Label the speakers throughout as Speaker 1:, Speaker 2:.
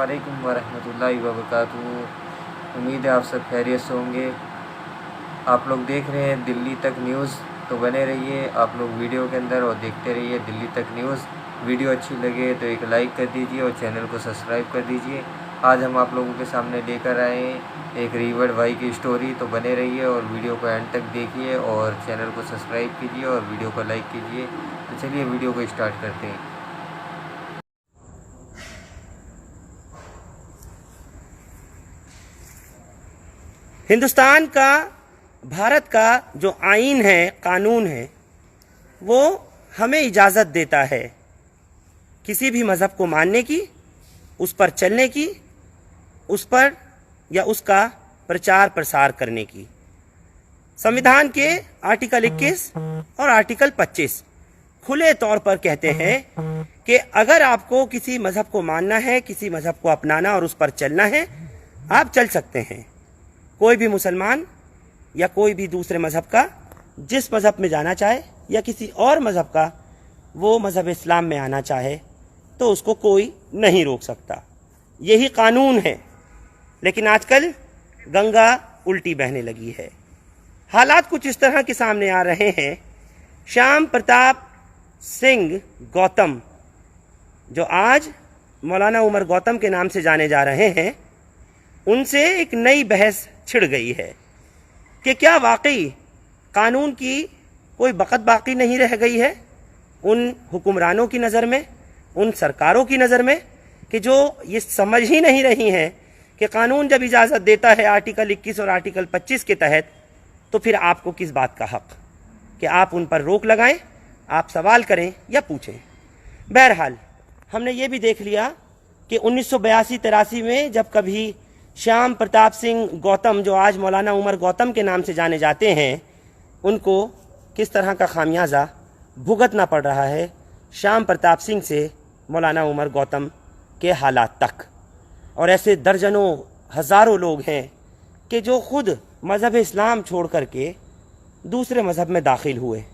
Speaker 1: अस्सलामुअलैकुम वरहमतुल्लाहि वबरकातुहू। उम्मीद है आप सब खैरियत से होंगे। आप लोग देख रहे हैं दिल्ली तक न्यूज़, तो बने रहिए आप लोग वीडियो के अंदर और देखते रहिए दिल्ली तक न्यूज़। वीडियो अच्छी लगे तो एक लाइक कर दीजिए और चैनल को सब्सक्राइब कर दीजिए। आज हम आप लोगों के सामने लेकर आए हैं एक रिवर भाई की स्टोरी, तो बने रहिए और वीडियो को एंड तक देखिए और चैनल को सब्सक्राइब कीजिए और वीडियो को लाइक कीजिए। तो चलिए वीडियो को स्टार्ट करते हैं।
Speaker 2: हिंदुस्तान का, भारत का जो आईन है, कानून है, वो हमें इजाज़त देता है किसी भी मज़हब को मानने की, उस पर चलने की, उस पर या उसका प्रचार प्रसार करने की। संविधान के आर्टिकल 21 और आर्टिकल 25 खुले तौर पर कहते हैं कि अगर आपको किसी मज़हब को मानना है, किसी मज़हब को अपनाना और उस पर चलना है, आप चल सकते हैं। कोई भी मुसलमान या कोई भी दूसरे मज़हब का जिस मज़हब में जाना चाहे या किसी और मज़हब का वो मज़हब इस्लाम में आना चाहे तो उसको कोई नहीं रोक सकता। यही कानून है। लेकिन आजकल गंगा उल्टी बहने लगी है। हालात कुछ इस तरह के सामने आ रहे हैं। श्याम प्रताप सिंह गौतम, जो आज मौलाना उमर गौतम के नाम से जाने जा रहे हैं, उनसे एक नई बहस छिड़ गई है कि क्या वाकई कानून की कोई बक़त बाकी नहीं रह गई है उन हुक्मरानों की नज़र में, उन सरकारों की नज़र में, कि जो ये समझ ही नहीं रही हैं कि कानून जब इजाज़त देता है आर्टिकल 21 और आर्टिकल 25 के तहत, तो फिर आपको किस बात का हक़ कि आप उन पर रोक लगाएं, आप सवाल करें या पूछें। बहरहाल हमने ये भी देख लिया कि 1982-83 में जब कभी श्याम प्रताप सिंह गौतम, जो आज मौलाना उमर गौतम के नाम से जाने जाते हैं, उनको किस तरह का खामियाजा भुगतना पड़ रहा है श्याम प्रताप सिंह से मौलाना उमर गौतम के हालात तक। और ऐसे दर्जनों हज़ारों लोग हैं कि जो खुद मज़हब इस्लाम छोड़ करके दूसरे मज़हब में दाखिल हुए।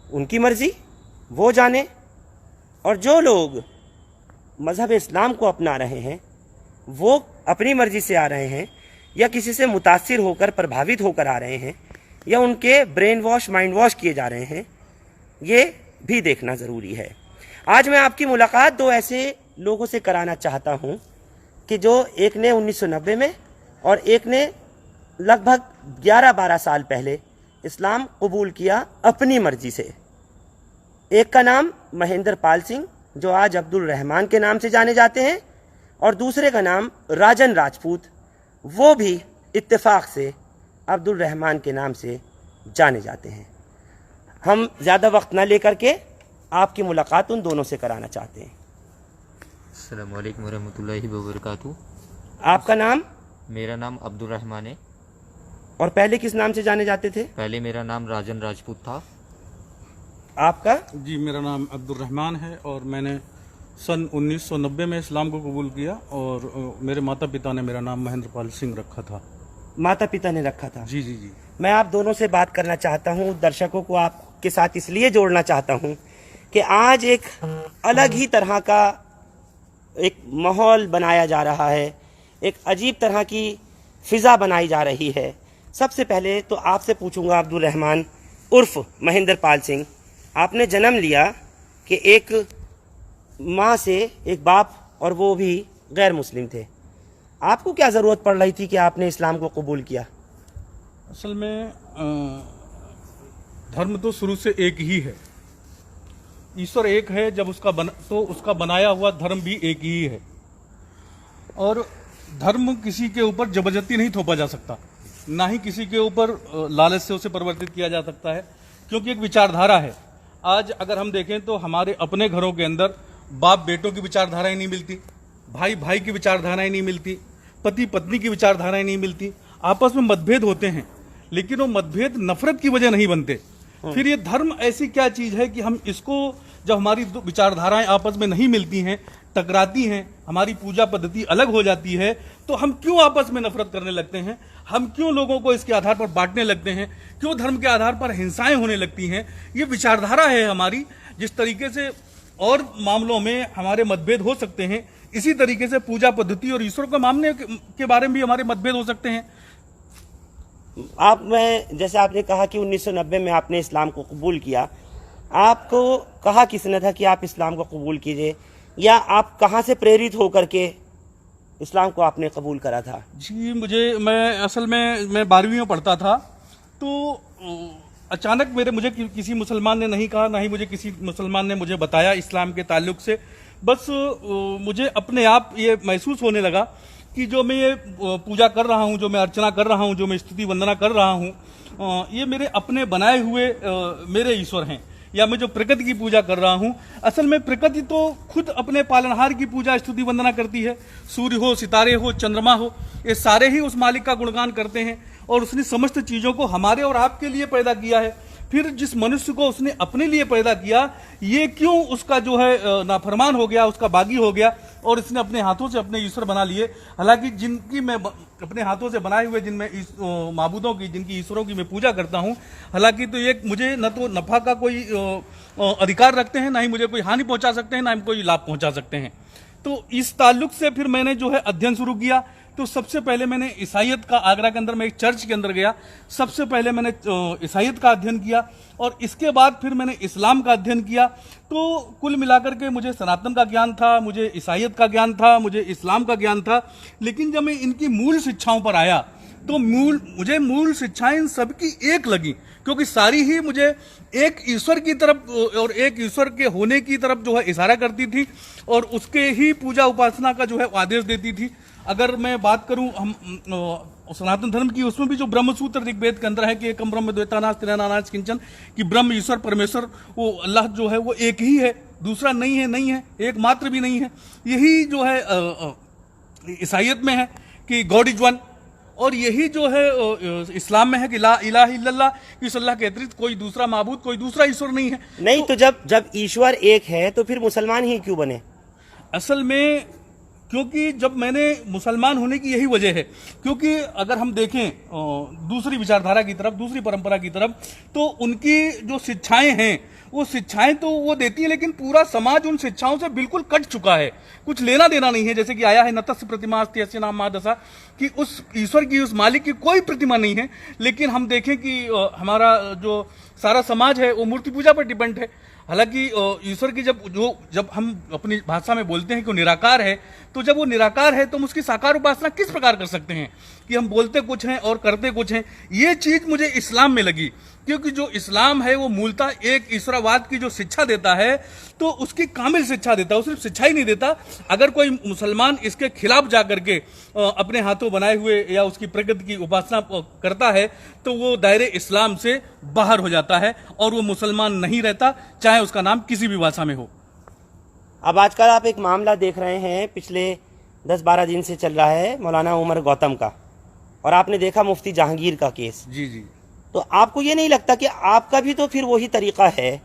Speaker 2: उनकी मर्ज़ी, वो जाने। और जो लोग मज़हब इस्लाम को अपना रहे हैं वो अपनी मर्ज़ी से आ रहे हैं या किसी से मुतासिर होकर, प्रभावित होकर आ रहे हैं, या उनके ब्रेन वॉश, माइंड वॉश किए जा रहे हैं, ये भी देखना ज़रूरी है। आज मैं आपकी मुलाकात दो ऐसे लोगों से कराना चाहता हूँ कि जो एक ने 1990 में और एक ने लगभग 11-12 साल पहले इस्लाम कबूल किया अपनी मर्जी से। एक का नाम महेंद्र पाल सिंह, जो आज अब्दुल रहमान के नाम से जाने जाते हैं, और दूसरे का नाम राजन राजपूत, वो भी इत्तेफाक से अब्दुल रहमान के नाम से जाने जाते हैं। हम ज़्यादा वक्त न लेकर के आपकी मुलाकात उन दोनों से कराना चाहते हैं।
Speaker 1: अस्सलाम वालेकुम वरहमतुल्लाहि वबरकातुहू।
Speaker 2: आपका नाम?
Speaker 1: मेरा नाम अब्दुल रहमान है।
Speaker 2: और पहले किस नाम से जाने जाते थे?
Speaker 1: पहले मेरा नाम राजन राजपूत था।
Speaker 2: आपका?
Speaker 3: जी, मेरा नाम अब्दुल रहमान है और मैंने सन 1990 में इस्लाम को कबूल किया और मेरे माता पिता ने मेरा नाम महेंद्र पाल सिंह रखा था।
Speaker 2: माता पिता ने रखा था?
Speaker 3: जी जी जी।
Speaker 2: मैं आप दोनों से बात करना चाहता हूँ, दर्शकों को आपके साथ इसलिए जोड़ना चाहता हूँ कि आज एक अलग ही तरह का एक माहौल बनाया जा रहा है, एक अजीब तरह की फ़िज़ा बनाई जा रही है। सबसे पहले तो आपसे पूछूंगा अब्दुल रहमान उर्फ महेंद्र पाल सिंह, आपने जन्म लिया कि एक माँ से, एक बाप, और वो भी गैर मुस्लिम थे। आपको क्या ज़रूरत पड़ रही थी कि आपने इस्लाम को कबूल किया?
Speaker 3: असल में धर्म तो शुरू से एक ही है। ईश्वर एक है, जब उसका बनाया हुआ धर्म भी एक ही है। और धर्म किसी के ऊपर जबरदस्ती नहीं थोपा जा सकता, ना ही किसी के ऊपर लालच से उसे परिवर्तित किया जा सकता है, क्योंकि एक विचारधारा है। आज अगर हम देखें तो हमारे अपने घरों के अंदर बाप बेटों की विचारधाराएं नहीं मिलती, भाई भाई की विचारधाराएं नहीं मिलती, पति पत्नी की विचारधाराएं नहीं मिलती। आपस में मतभेद होते हैं, लेकिन वो मतभेद नफरत की वजह नहीं बनते। फिर ये धर्म ऐसी क्या चीज है कि हम इसको, जब हमारी विचारधाराएं आपस में नहीं मिलती हैं, टकराती हैं, हमारी पूजा पद्धति अलग हो जाती है, तो हम क्यों आपस में नफरत करने लगते हैं? हम क्यों लोगों को इसके आधार पर बांटने लगते हैं? क्यों धर्म के आधार पर हिंसाएं होने लगती हैं? ये विचारधारा है हमारी। जिस तरीके से और मामलों में हमारे मतभेद हो सकते हैं, इसी तरीके से पूजा पद्धति और ईश्वर को मानने के बारे में भी हमारे मतभेद हो सकते हैं।
Speaker 2: जैसे आपने कहा कि 1990 में आपने इस्लाम को कबूल किया, आपको कहा किसने था कि आप इस्लाम को कबूल कीजिए, या आप कहाँ से प्रेरित होकर के इस्लाम को आपने कबूल करा था?
Speaker 3: जी, मैं असल में 12वीं में पढ़ता था, तो अचानक मुझे किसी मुसलमान ने नहीं कहा, ना ही मुझे किसी मुसलमान ने मुझे बताया इस्लाम के ताल्लुक से। बस मुझे अपने आप ये महसूस होने लगा कि जो मैं ये पूजा कर रहा हूँ, जो मैं अर्चना कर रहा हूँ, जो मैं स्तुति वंदना कर रहा हूँ, ये मेरे अपने बनाए हुए मेरे ईश्वर हैं, या मैं जो प्रकृति की पूजा कर रहा हूँ। असल में प्रकृति तो खुद अपने पालनहार की पूजा स्तुति वंदना करती है। सूर्य हो, सितारे हो, चंद्रमा हो, ये सारे ही उस मालिक का गुणगान करते हैं, और उसने समस्त चीजों को हमारे और आपके लिए पैदा किया है। फिर जिस मनुष्य को उसने अपने लिए पैदा किया, ये क्यों उसका जो है नाफरमान हो गया, उसका बागी हो गया, और इसने अपने हाथों से अपने ईश्वर बना लिए। हालांकि जिनकी मैं अपने हाथों से बनाए हुए जिनमें माबूदों की, जिनकी ईश्वरों की मैं पूजा करता हूं, हालांकि तो ये मुझे न तो नफा का कोई अधिकार रखते हैं, ना ही मुझे कोई हानि पहुंचा सकते हैं, ना ही कोई लाभ पहुंचा सकते हैं। तो इस ताल्लुक से फिर मैंने जो है अध्ययन शुरू किया। तो सबसे पहले मैंने ईसाईयत का, आगरा के अंदर मैं एक चर्च के अंदर गया, सबसे पहले मैंने ईसाईयत का अध्ययन किया, और इसके बाद फिर मैंने इस्लाम का अध्ययन किया। तो कुल मिलाकर के मुझे सनातन का ज्ञान था, मुझे ईसाईयत का ज्ञान था, मुझे इस्लाम का ज्ञान था। लेकिन जब मैं इनकी मूल शिक्षाओं पर आया, तो मुझे मूल शिक्षाएं इन सबकी एक लगी, क्योंकि सारी ही मुझे एक ईश्वर की तरफ और एक ईश्वर के होने की तरफ जो है इशारा करती थी, और उसके ही पूजा उपासना का जो है आदेश देती थी। अगर मैं बात करूं हम सनातन धर्म की, उसमें भी जो ब्रह्म सूत्र ऋग्वेद के अंदर है कि एकम ब्रह्म द्वैतानाथ त्रिनानाथ किंचन, कि ब्रह्म ईश्वर परमेश्वर वो अल्लाह जो है वो एक ही है, दूसरा नहीं है, एक मात्र भी नहीं है। यही जो है ईसाईयत में है कि गॉड इज वन, और यही जो है इस्लाम में है कि ला इलाहा इल्लल्लाह, कि इस अल्लाह के अतिरिक्त कोई दूसरा माबूद, कोई दूसरा ईश्वर नहीं है।
Speaker 2: नहीं तो जब ईश्वर एक है तो फिर मुसलमान ही क्यों बने?
Speaker 3: असल में क्योंकि जब मैंने मुसलमान होने की यही वजह है, क्योंकि अगर हम देखें दूसरी विचारधारा की तरफ, दूसरी परंपरा की तरफ, तो उनकी जो शिक्षाएं हैं, वो शिक्षाएं तो वो देती है, लेकिन पूरा समाज उन शिक्षाओं से बिल्कुल कट चुका है, कुछ लेना देना नहीं है। जैसे कि आया है नतस्य प्रतिमा अस्ति यस्य नाम मादसा, कि उस ईश्वर की, उस मालिक की कोई प्रतिमा नहीं है। लेकिन हम देखें कि हमारा जो सारा समाज है वो मूर्ति पूजा पर डिपेंड है। हालांकि ईश्वर की जब हम अपनी भाषा में बोलते हैं कि वो निराकार है, तो जब वो निराकार है तो हम उसकी साकार उपासना किस प्रकार कर सकते हैं कि हम बोलते कुछ हैं और करते कुछ हैं। ये चीज मुझे इस्लाम में लगी, क्योंकि जो इस्लाम है वो मूलतः एक ईश्वरवाद की जो शिक्षा देता है, तो उसकी कामिल शिक्षा देता है, वो सिर्फ शिक्षा ही नहीं देता। अगर कोई मुसलमान इसके खिलाफ जाकर के अपने हाथों बनाए हुए या उसकी प्रकृति की उपासना करता है, तो वो दायरे इस्लाम से बाहर हो जाता है और वो मुसलमान नहीं रहता, चाहे उसका नाम किसी भी भाषा में हो।
Speaker 2: अब आजकल आप एक मामला देख रहे हैं, पिछले 10-12 दिन से चल रहा है, मौलाना उमर गौतम का, और आपने देखा मुफ्ती जहांगीर का केस।
Speaker 3: जी।
Speaker 2: तो आपको ये नहीं लगता कि आपका भी तो फिर वही तरीका है?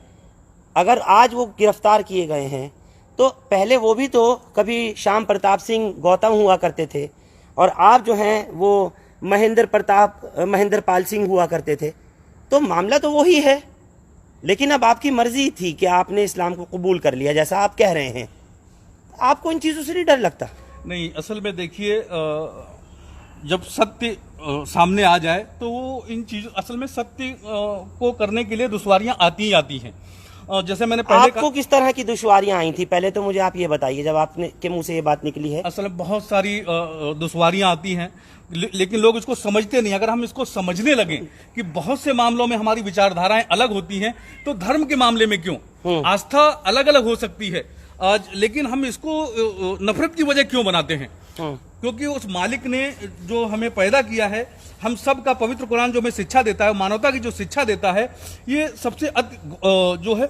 Speaker 2: अगर आज वो गिरफ्तार किए गए हैं, तो पहले वो भी तो कभी श्याम प्रताप सिंह गौतम हुआ करते थे, और आप जो हैं वो महेंद्र पाल सिंह हुआ करते थे। तो मामला तो वही है, लेकिन अब आपकी मर्जी थी कि आपने इस्लाम को कबूल कर लिया, जैसा आप कह रहे हैं। आपको इन चीज़ों से नहीं डर लगता?
Speaker 3: नहीं, असल में देखिए, जब सत्य सामने आ जाए तो वो इन चीजों, असल में सत्य को करने के लिए दुश्वारियां आती ही आती हैं। जैसे मैंने पहले
Speaker 2: आपको किस तरह की दुश्वारियां आई थी, पहले तो मुझे आप ये बताइए, जब आपने के मुंह से ये बात निकली है।
Speaker 3: असल में बहुत सारी दुश्वारियां आती हैं, लेकिन लोग इसको समझते नहीं। अगर हम इसको समझने लगे कि बहुत से मामलों में हमारी विचारधाराएं अलग होती हैं, तो धर्म के मामले में क्यों, आस्था अलग अलग हो सकती है आज, लेकिन हम इसको नफरत की वजह क्यों बनाते हैं? क्योंकि उस मालिक ने जो हमें पैदा किया है, हम सब का पवित्र कुरान जो हमें शिक्षा देता है, मानवता की जो शिक्षा देता है, ये सबसे जो है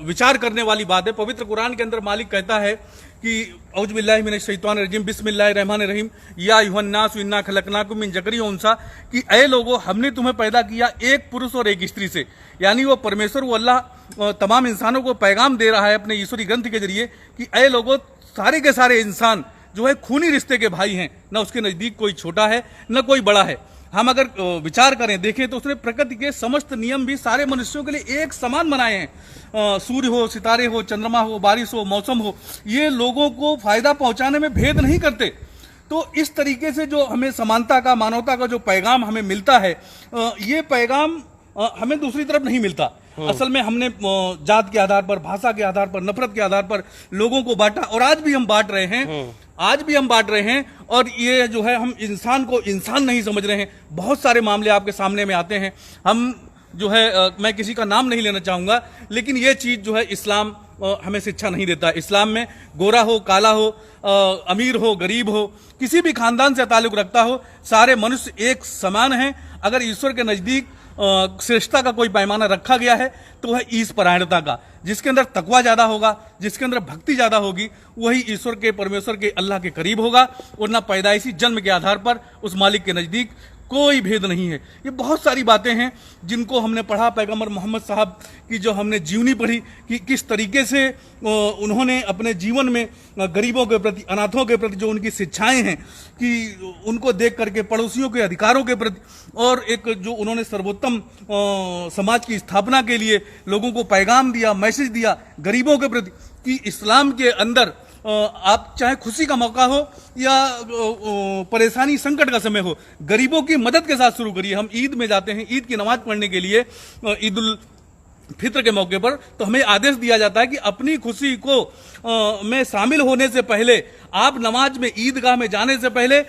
Speaker 3: विचार करने वाली बात है। पवित्र कुरान के अंदर मालिक कहता है कि औज़ु बिल्लाहि मिनश शैतानिर रजीम बिस्मिल्लाहिर रहमानिर रहीम या अय्युहन नास इन्ना खलकनाकुम मिन ज़करिन व उन्सा, कि ऐ लोगों, हमने तुम्हें पैदा किया एक पुरुष और एक स्त्री से। यानी वो परमेश्वर, वो अल्लाह तमाम इंसानों को पैगाम दे रहा है अपने ईश्वरी ग्रंथ के जरिए कि ऐ लोगों, सारे के सारे इंसान जो है खूनी रिश्ते के भाई हैं, न उसके नजदीक कोई छोटा है न कोई बड़ा है। हम अगर विचार करें, देखें तो उसने प्रकृति के समस्त नियम भी सारे मनुष्यों के लिए एक समान बनाए हैं। सूर्य हो, सितारे हो, चंद्रमा हो, बारिश हो, मौसम हो, ये लोगों को फायदा पहुंचाने में भेद नहीं करते। तो इस तरीके से जो हमें समानता का, मानवता का जो पैगाम हमें मिलता है, ये पैगाम हमें दूसरी तरफ नहीं मिलता। असल में हमने जात के आधार पर, भाषा के आधार पर, नफरत के आधार पर लोगों को बांटा, और आज भी हम बांट रहे हैं, आज भी हम बांट रहे हैं। और ये जो है, हम इंसान को इंसान नहीं समझ रहे हैं। बहुत सारे मामले आपके सामने में आते हैं। हम जो है, मैं किसी का नाम नहीं लेना चाहूंगा, लेकिन ये चीज जो है इस्लाम हमें शिक्षा नहीं देता। इस्लाम में गोरा हो, काला हो, अमीर हो, गरीब हो, किसी भी खानदान से ताल्लुक रखता हो, सारे मनुष्य एक समान हैं। अगर ईश्वर के नजदीक श्रेष्ठता का कोई पैमाना रखा गया है तो वह ईश परायणता का, जिसके अंदर तकवा ज्यादा होगा, जिसके अंदर भक्ति ज्यादा होगी, वही ईश्वर के, परमेश्वर के, अल्लाह के करीब होगा। वरना पैदाइशी जन्म के आधार पर उस मालिक के नजदीक कोई भेद नहीं है। ये बहुत सारी बातें हैं जिनको हमने पढ़ा, पैगंबर मोहम्मद साहब की जो हमने जीवनी पढ़ी कि किस तरीके से उन्होंने अपने जीवन में गरीबों के प्रति, अनाथों के प्रति जो उनकी शिक्षाएं हैं, कि उनको देख करके पड़ोसियों के अधिकारों के प्रति, और एक जो उन्होंने सर्वोत्तम समाज की स्थापना के लिए लोगों को पैगाम दिया, मैसेज दिया गरीबों के प्रति, कि इस्लाम के अंदर आप चाहे खुशी का मौका हो या परेशानी, संकट का समय हो, गरीबों की मदद के साथ शुरू करिए। हम ईद में जाते हैं, ईद की नमाज पढ़ने के लिए, ईद उल फित्र के मौके पर, तो हमें आदेश दिया जाता है कि अपनी खुशी को में शामिल होने से पहले, आप नमाज में, ईदगाह में जाने से पहले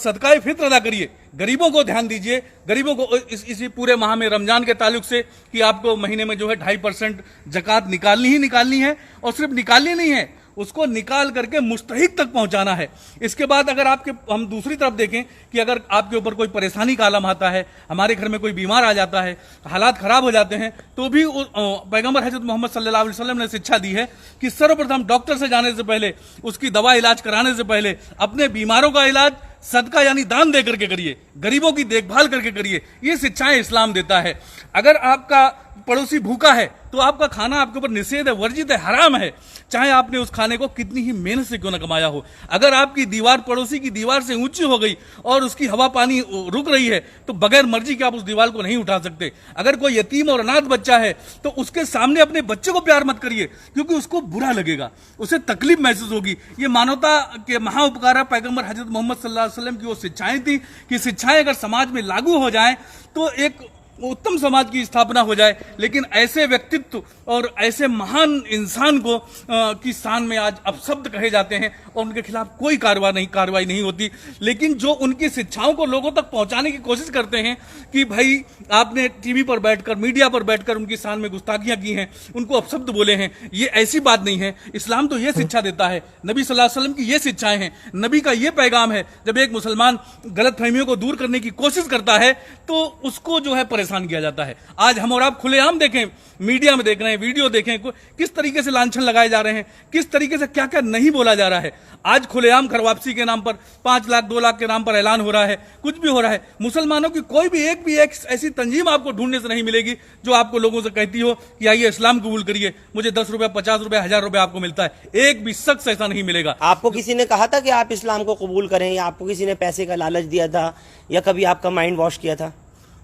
Speaker 3: सदका फित्र अदा करिए, गरीबों को ध्यान दीजिए। गरीबों को इसी पूरे माह में, रमजान के ताल्लुक से, कि आपको महीने में जो है 2.5% जकात निकालनी ही निकालनी है, और सिर्फ निकालनी नहीं है, उसको निकाल करके मुस्तहिक तक पहुंचाना है। इसके बाद अगर हम दूसरी तरफ देखें कि अगर आपके ऊपर कोई परेशानी का आलम आता है, हमारे घर में कोई बीमार आ जाता है, हालात खराब हो जाते हैं, तो भी पैगंबर हजरत मोहम्मद सल्लल्लाहु अलैहि वसल्लम ने शिक्षा दी है कि सर्वप्रथम डॉक्टर से जाने से पहले, उसकी दवा इलाज कराने से पहले, अपने बीमारों का इलाज सदका यानी दान दे करके करिए, गरीबों की देखभाल करके करिए। ये शिक्षाएं इस्लाम देता है। अगर आपका पड़ोसी भूखा है तो आपका खाना आपके ऊपर निषेध है, वर्जित है, हराम है, चाहे आपने उस खाने को कितनी ही मेहनत से क्यों न कमाया हो। अगर आपकी दीवार पड़ोसी की दीवार से ऊंची हो गई और उसकी हवा पानी रुक रही है, तो बगैर मर्जी के आप उस दीवार को नहीं उठा सकते। अगर कोई यतीम और अनाथ बच्चा है तो उसके सामने अपने बच्चे को प्यार मत करिए, क्योंकि उसको बुरा लगेगा, उसे तकलीफ महसूस होगी। ये मानवता के महाउपकार पैगंबर हजरत मोहम्मद सल्लल्लाहु अलैहि वसल्लम की वो शिक्षाएं थी कि शिक्षाएं अगर समाज में लागू हो जाएं तो एक उत्तम समाज की स्थापना हो जाए। लेकिन ऐसे व्यक्तित्व और ऐसे महान इंसान को की शान में आज अपशब्द कहे जाते हैं और उनके खिलाफ कोई कार्रवाई नहीं होती। लेकिन जो उनकी शिक्षाओं को लोगों तक पहुंचाने की कोशिश करते हैं कि भाई आपने टीवी पर बैठकर, मीडिया पर बैठकर उनकी शान में गुस्ताखियां की हैं, उनको अपशब्द बोले हैं, ये ऐसी बात नहीं है। इस्लाम तो ये शिक्षा देता है, नबी सल्लल्लाहु अलैहि वसल्लम की ये शिक्षाएं हैं, नबी का ये पैगाम है। जब एक मुसलमान गलतफहमियों को दूर करने की कोशिश करता है तो उसको जो है परेशान किया जाता है। आज हम और आप खुलेआम देखें, मीडिया में देख रहे हैं, वीडियो देखें, किस तरीके से लांछन लगाए जा रहे हैं, किस तरीके से क्या क्या नहीं बोला जा रहा है। आज खुलेआम घर वापसी के नाम पर 5 लाख 2 लाख के नाम पर ऐलान हो रहा है, कुछ भी हो रहा है। मुसलमानों की कोई भी एक ऐसी तंजीम आपको ढूंढने से नहीं मिलेगी जो आपको लोगों से कहती हो कि आइए इस्लाम कबूल करिए, मुझे 10 रुपए, 50 रुपए, 1000 रुपए आपको मिलता है। एक भी शख्स ऐसा नहीं मिलेगा।
Speaker 2: आपको किसी ने कहा था कि आप इस्लाम को कबूल करें, या आपको किसी ने पैसे का लालच दिया था, या कभी आपका माइंड वॉश किया था?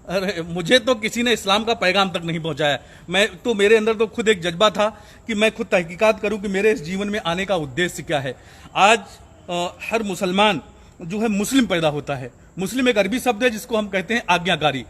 Speaker 3: अरे मुझे तो किसी ने इस्लाम का पैगाम तक नहीं पहुंचाया। मेरे अंदर तो खुद एक जज्बा था कि मैं खुद तहकीकात करूं कि मेरे इस जीवन में आने का उद्देश्य क्या है। आज हर मुसलमान जो है मुस्लिम पैदा होता है। मुस्लिम एक अरबी शब्द है जिसको हम कहते हैं आज्ञाकारी।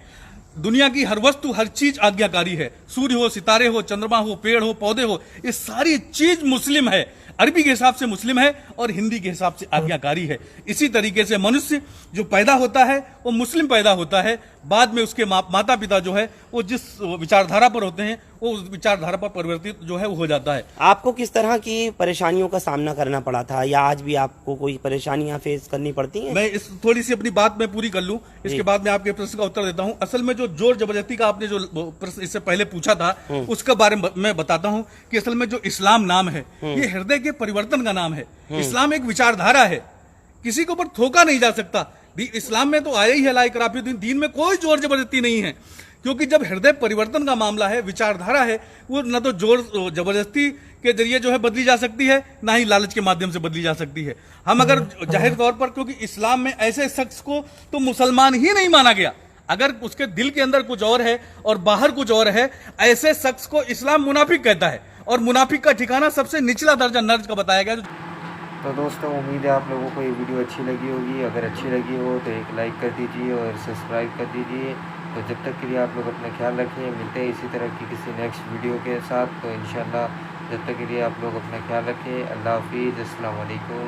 Speaker 3: दुनिया की हर वस्तु, हर चीज आज्ञाकारी है। सूर्य हो, सितारे हो, चंद्रमा हो, पेड़ हो, पौधे हो, ये सारी चीज मुस्लिम है। अरबी के हिसाब से मुस्लिम है और हिंदी के हिसाब से आज्ञाकारी है। इसी तरीके से मनुष्य जो पैदा होता है वो मुस्लिम पैदा होता है। बाद में उसके माता पिता जो है वो जिस विचारधारा पर होते हैं वो उस विचारधारा पर परिवर्तित जो है वो हो जाता है।
Speaker 2: आपको किस तरह की परेशानियों का सामना करना पड़ा था, या आज भी आपको कोई परेशानियां फेस करनी पड़ती हैं?
Speaker 3: मैं इस थोड़ी सी अपनी बात मैं पूरी कर लूं, इसके बाद मैं आपके प्रश्न का उत्तर देता हूं। असल में जो जोर जबरदस्ती का आपने जो प्रश्न इससे पहले पूछा था उसके बारे में मैं बताता हूं कि असल में जो इस्लाम नाम है ये हृदय के परिवर्तन का नाम है। इस्लाम एक विचारधारा है, किसी के ऊपर थोका नहीं जा सकता। इस्लाम में तो आया ही है ला इकराह फिद्दीन, दीन में कोई जोर जबरदस्ती नहीं है। क्योंकि जब हृदय परिवर्तन का मामला है, विचारधारा है, वो न तो जोर जबरदस्ती के जरिए जो है बदली जा सकती है, ना ही लालच के माध्यम से बदली जा सकती है। हम अगर जाहिर तौर पर, क्योंकि इस्लाम में ऐसे शख्स को तो मुसलमान ही नहीं माना गया, अगर उसके दिल के अंदर कुछ और है और बाहर कुछ और है, ऐसे शख्स को इस्लाम मुनाफिक कहता है, और मुनाफिक का ठिकाना सबसे निचला दर्जा नर्क का बताया गया।
Speaker 1: तो दोस्तों उम्मीद है आप लोगों को ये वीडियो अच्छी लगी होगी। अगर अच्छी लगी हो तो एक लाइक कर दीजिए और सब्सक्राइब कर दीजिए। तो जब तक के लिए आप लोग अपना ख्याल रखिए, मिलते हैं इसी तरह की किसी नेक्स्ट वीडियो के साथ। तो इंशाल्लाह जब तक के लिए आप लोग अपना ख्याल रखें। अल्लाह हाफिज़, अस्सलाम वालेकुम।